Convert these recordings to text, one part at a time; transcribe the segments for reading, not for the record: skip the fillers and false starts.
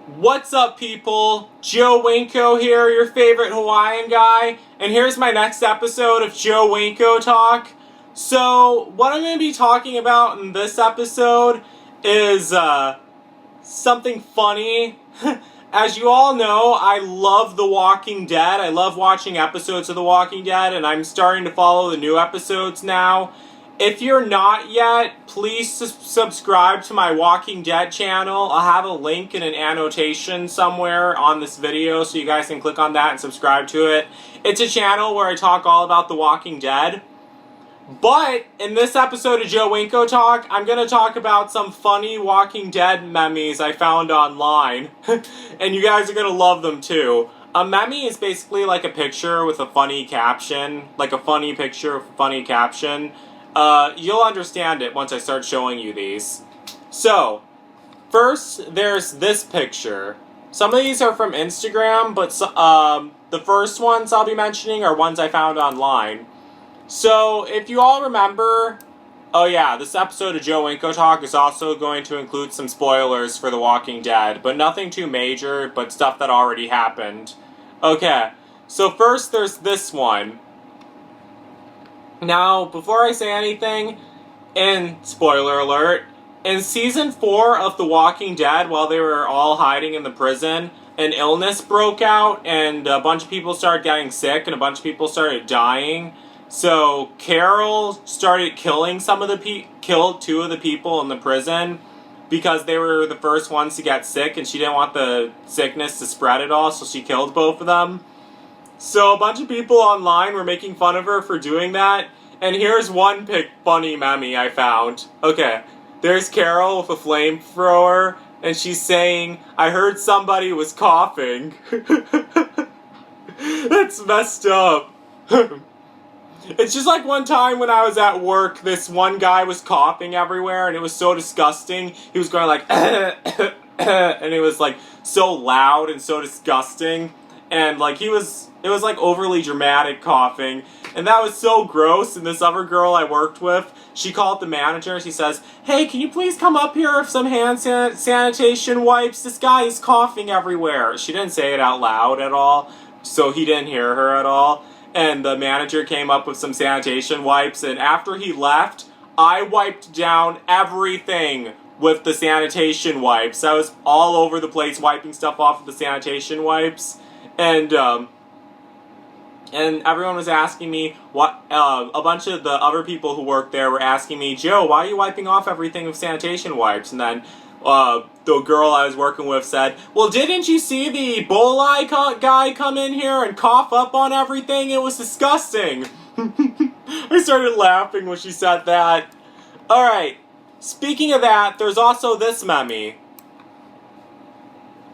What's up, people? Joe Winko here, your favorite Hawaiian guy, and here's my next episode of Joe Winko Talk. So, what I'm going to be talking about in this episode is something funny. As you all know, I love The Walking Dead. I love watching episodes of The Walking Dead, and I'm starting to follow the new episodes now. If you're not yet, please subscribe to my Walking Dead channel. I'll have a link in an annotation somewhere on this video so you guys can click on that and subscribe to it. It's a channel where I talk all about The Walking Dead. But in this episode of Joe Winko Talk, I'm going to talk about some funny Walking Dead memes I found online. And you guys are going to love them too. A meme is basically like a picture with a funny caption. Like a funny picture with a funny caption. You'll understand it once I start showing you these. So, first, there's this picture. Some of these are from Instagram, but the first ones I'll be mentioning are ones I found online. So, if you all remember, oh yeah, this episode of Joe Winko Talk is also going to include some spoilers for The Walking Dead, but nothing too major, but stuff that already happened. Okay, so first there's this one. Now, before I say anything, and spoiler alert, in season 4 of The Walking Dead, while they were all hiding in the prison, an illness broke out, and a bunch of people started getting sick, and a bunch of people started dying. So, Carol started killing killed 2 of the people in the prison, because they were the first ones to get sick, and she didn't want the sickness to spread at all, so she killed both of them. So a bunch of people online were making fun of her for doing that, and here's one funny meme I found. Okay, there's Carol with a flamethrower, and she's saying, "I heard somebody was coughing." That's messed up. It's just like one time when I was at work, this one guy was coughing everywhere, and it was so disgusting. He was going like, and it was like so loud and so disgusting. And like it was like overly dramatic coughing, and that was so gross. And this other girl I worked with, she called the manager. She says, "Hey, can you please come up here with some hand sanitation wipes? This guy is coughing everywhere." She didn't say it out loud at all, so he didn't hear her at all. And the manager came up with some sanitation wipes, and after he left, I wiped down everything with the sanitation wipes. I was all over the place wiping stuff off with the sanitation wipes. And everyone was asking me what. A bunch of the other people who worked there were asking me, "Joe, why are you wiping off everything with sanitation wipes?" And then the girl I was working with said, "Well, didn't you see the Ebola guy come in here and cough up on everything? It was disgusting." I started laughing when she said that. All right. Speaking of that, there's also this meme.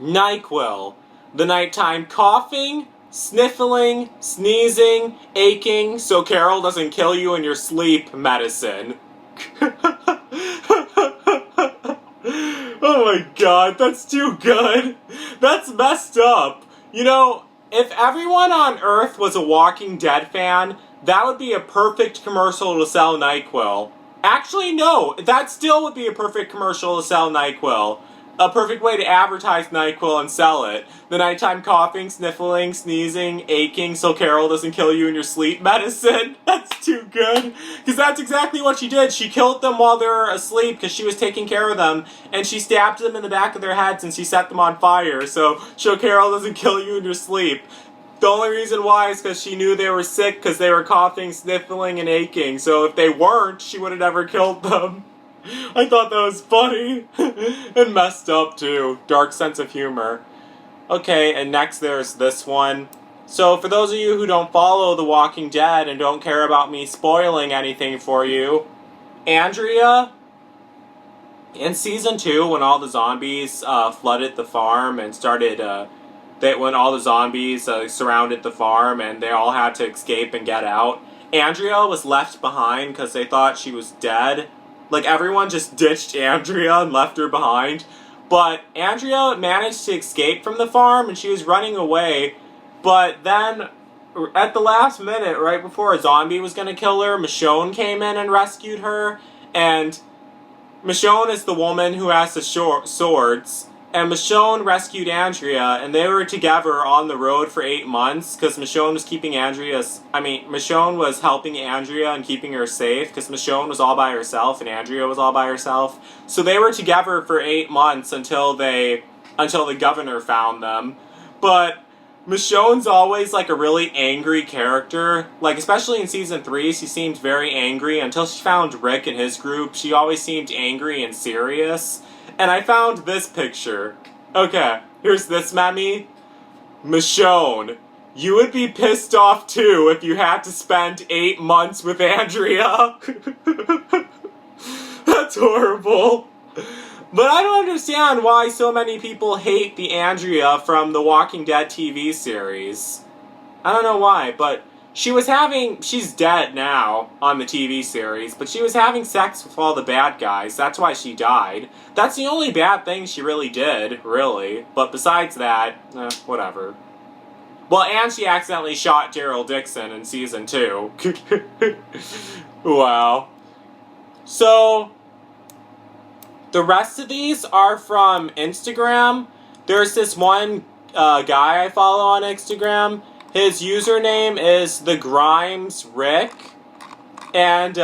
NyQuil. The nighttime coughing, sniffling, sneezing, aching, so Carol doesn't kill you in your sleep medicine. Oh my god, that's too good. That's messed up. You know, if everyone on Earth was a Walking Dead fan, that would be a perfect commercial to sell NyQuil. Actually, no, that still would be a perfect commercial to sell NyQuil. A perfect way to advertise NyQuil and sell it. The nighttime coughing, sniffling, sneezing, aching, so Carol doesn't kill you in your sleep medicine. That's too good. Because that's exactly what she did. She killed them while they were asleep because she was taking care of them. And she stabbed them in the back of their heads and she set them on fire. So Carol doesn't kill you in your sleep. The only reason why is because she knew they were sick because they were coughing, sniffling, and aching. So if they weren't, she would have never killed them. I thought that was funny. And messed up too. Dark sense of humor. Okay, and next there's this one. So for those of you who don't follow The Walking Dead and don't care about me spoiling anything for you, Andrea, in season 2, when all the zombies flooded the farm and started, when all the zombies surrounded the farm and they all had to escape and get out, Andrea was left behind because they thought she was dead. Like, everyone just ditched Andrea and left her behind. But Andrea managed to escape from the farm, and she was running away. But then, at the last minute, right before a zombie was going to kill her, Michonne came in and rescued her. And Michonne is the woman who has the swords. and Michonne rescued Andrea, and they were together on the road for 8 months because Michonne was helping Andrea and keeping her safe because Michonne was all by herself and Andrea was all by herself. So they were together for 8 months until the governor found them. But Michonne's always like a really angry character. Like, especially in season 3, she seemed very angry until she found Rick and his group. She always seemed angry and serious. And I found this picture. Okay, here's this meme. Michonne, you would be pissed off too if you had to spend 8 months with Andrea. That's horrible. But I don't understand why so many people hate the Andrea from the Walking Dead TV series. I don't know why, but she's dead now on the TV series, but she was having sex with all the bad guys. That's why she died. That's the only bad thing she really did, really. But besides that, whatever. Well, and she accidentally shot Daryl Dixon in season 2. Wow. So, the rest of these are from Instagram. There's this one guy I follow on Instagram. His username is the Grimes Rick, and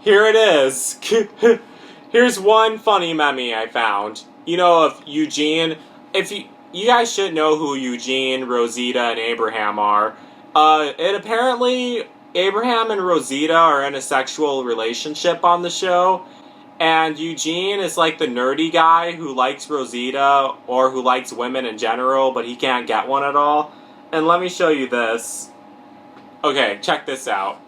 here it is. Here's one funny meme I found. You know of Eugene. If you guys should know who Eugene, Rosita, and Abraham are. And apparently Abraham and Rosita are in a sexual relationship on the show. And Eugene is like the nerdy guy who likes Rosita or who likes women in general, but he can't get one at all. And let me show you this. Okay, check this out.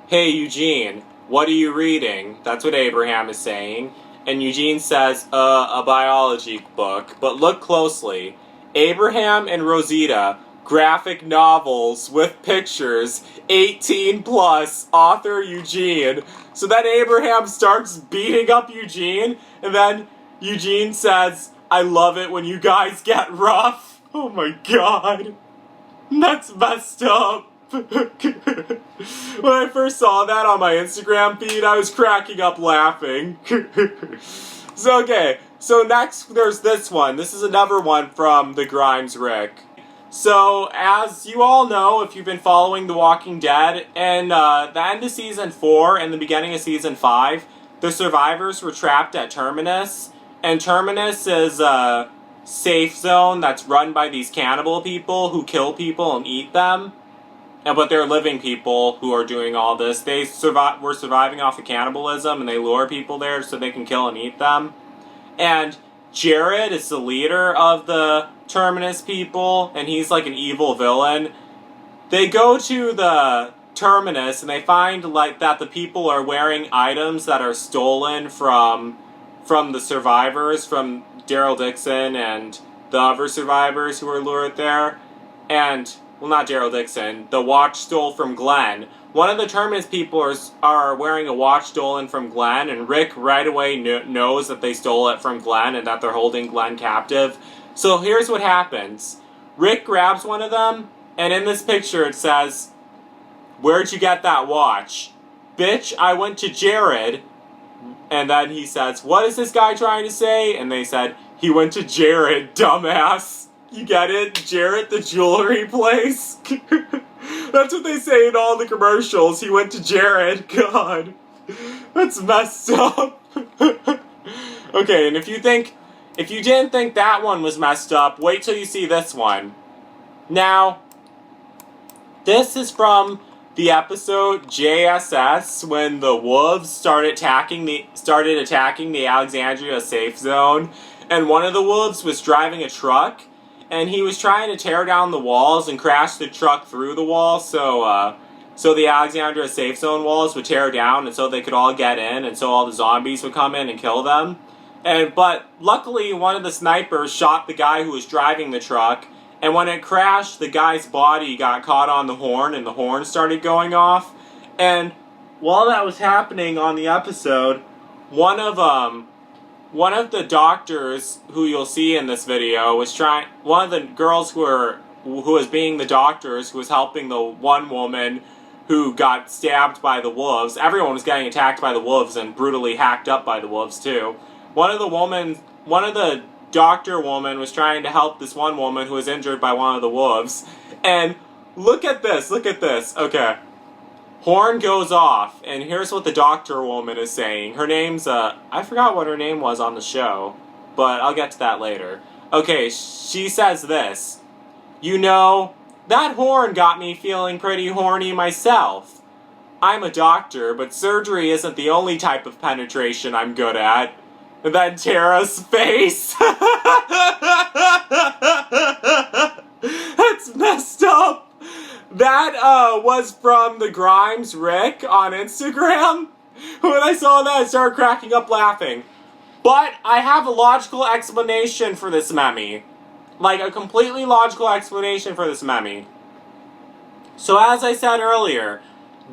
Hey Eugene, what are you reading? That's what Abraham is saying. And Eugene says, a biology book. But look closely. Abraham and Rosita, graphic novels with pictures, 18 plus, author Eugene. So then Abraham starts beating up Eugene, and then Eugene says, I love it when you guys get rough. Oh my god. That's messed up. When I first saw that on my Instagram feed, I was cracking up laughing. So next there's this one. This is another one from the Grimes Rick. So, as you all know, if you've been following The Walking Dead, in the end of Season 4 and the beginning of Season 5, the survivors were trapped at Terminus, and Terminus is a safe zone that's run by these cannibal people who kill people and eat them. But they're living people who are doing all this. They were surviving off of cannibalism, and they lure people there so they can kill and eat them. And Jared is the leader of the Terminus people, and he's like an evil villain. They go to the Terminus, and they find like that the people are wearing items that are stolen from the survivors, from Daryl Dixon and the other survivors who were lured there. And, well, not Daryl Dixon, the watch stole from Glenn. One of the Terminus people are wearing a watch stolen from Glenn, and Rick right away knows that they stole it from Glenn and that they're holding Glenn captive. So here's what happens. Rick grabs one of them, and in this picture it says, "Where'd you get that watch?" "Bitch, I went to Jared." And then he says, "What is this guy trying to say?" And they said, "He went to Jared, dumbass." You get it? Jared, the jewelry place? That's what they say in all the commercials. He went to Jared. God. That's messed up. Okay, and if you didn't think that one was messed up, wait till you see this one. Now, this is from the episode JSS when the wolves started attacking the Alexandria safe zone, and one of the wolves was driving a truck, and he was trying to tear down the walls and crash the truck through the wall, so the Alexandria safe zone walls would tear down, and so they could all get in, and so all the zombies would come in and kill them. But luckily, one of the snipers shot the guy who was driving the truck, and when it crashed, the guy's body got caught on the horn, and the horn started going off. And while that was happening on the episode, one of the doctors who you'll see in this video one of the girls who was being the doctors, who was helping the one woman who got stabbed by the wolves. Everyone was getting attacked by the wolves and brutally hacked up by the wolves too. One of the women doctor woman was trying to help this one woman who was injured by one of the wolves. And look at this, okay. Horn goes off, and here's what the doctor woman is saying. Her name's, I forgot what her name was on the show, but I'll get to that later. Okay, she says this. You know, that horn got me feeling pretty horny myself. I'm a doctor, but surgery isn't the only type of penetration I'm good at. And then Tara's face. That's messed up. That was from the Grimes Rick on Instagram. When I saw that, I started cracking up laughing. But I have a logical explanation for this meme. Like, a completely logical explanation for this meme. So as I said earlier,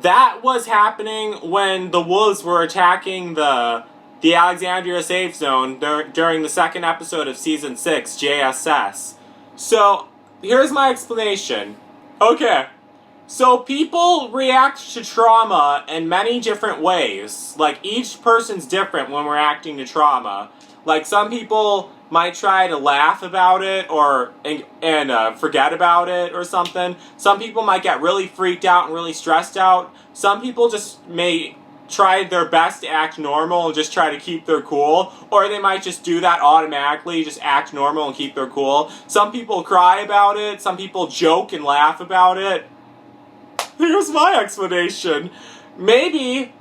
that was happening when the wolves were attacking the Alexandria safe zone during the second episode of Season 6, JSS. So, here's my explanation. Okay, so people react to trauma in many different ways. Like, each person's different when reacting to trauma. Like, some people might try to laugh about it and forget about it or something. Some people might get really freaked out and really stressed out. Some people just may try their best to act normal and just try to keep their cool, or they might just do that automatically, just act normal and keep their cool. Some people cry about it, some people joke and laugh about it. Here's my explanation. Maybe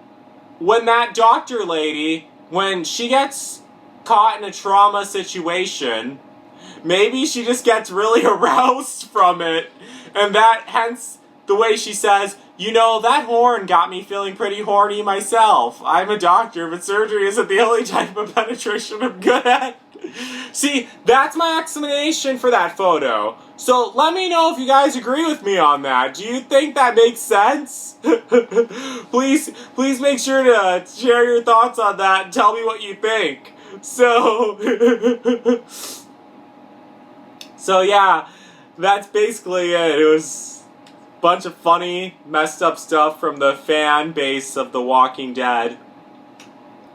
when that doctor lady, when she gets caught in a trauma situation, maybe she just gets really aroused from it, and that hence the way she says, you know, that horn got me feeling pretty horny myself. I'm a doctor, but surgery isn't the only type of penetration I'm good at. See, that's my explanation for that photo. So let me know if you guys agree with me on that. Do you think that makes sense? Please make sure to share your thoughts on that and tell me what you think. So yeah, that's basically it. It was bunch of funny, messed up stuff from the fan base of The Walking Dead.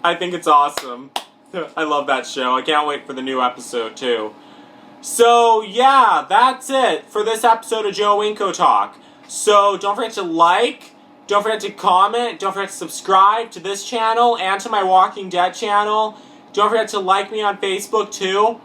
I think it's awesome. I love that show. I can't wait for the new episode, too. So, yeah, that's it for this episode of Joe Winko Talk. So, don't forget to like, don't forget to comment, don't forget to subscribe to this channel and to my Walking Dead channel. Don't forget to like me on Facebook, too.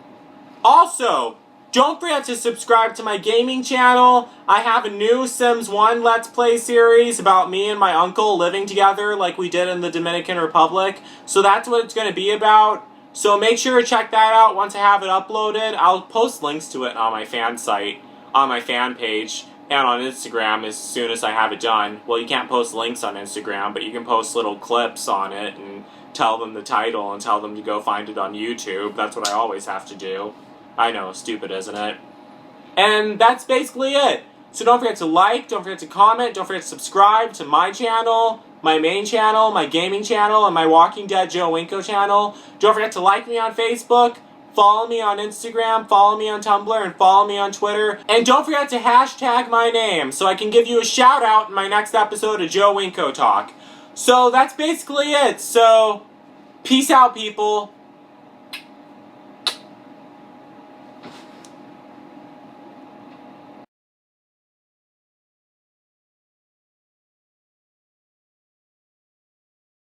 Also, don't forget to subscribe to my gaming channel. I have a new Sims 1 Let's Play series about me and my uncle living together like we did in the Dominican Republic. So that's what it's going to be about. So make sure to check that out once I have it uploaded. I'll post links to it on my fan site, on my fan page, and on Instagram as soon as I have it done. Well, you can't post links on Instagram, but you can post little clips on it and tell them the title and tell them to go find it on YouTube. That's what I always have to do. I know, stupid, isn't it? And that's basically it. So don't forget to like, don't forget to comment, don't forget to subscribe to my channel, my main channel, my gaming channel, and my Walking Dead Joe Winko channel. Don't forget to like me on Facebook, follow me on Instagram, follow me on Tumblr, and follow me on Twitter. And don't forget to hashtag my name so I can give you a shout out in my next episode of Joe Winko Talk. So that's basically it. So, peace out, people.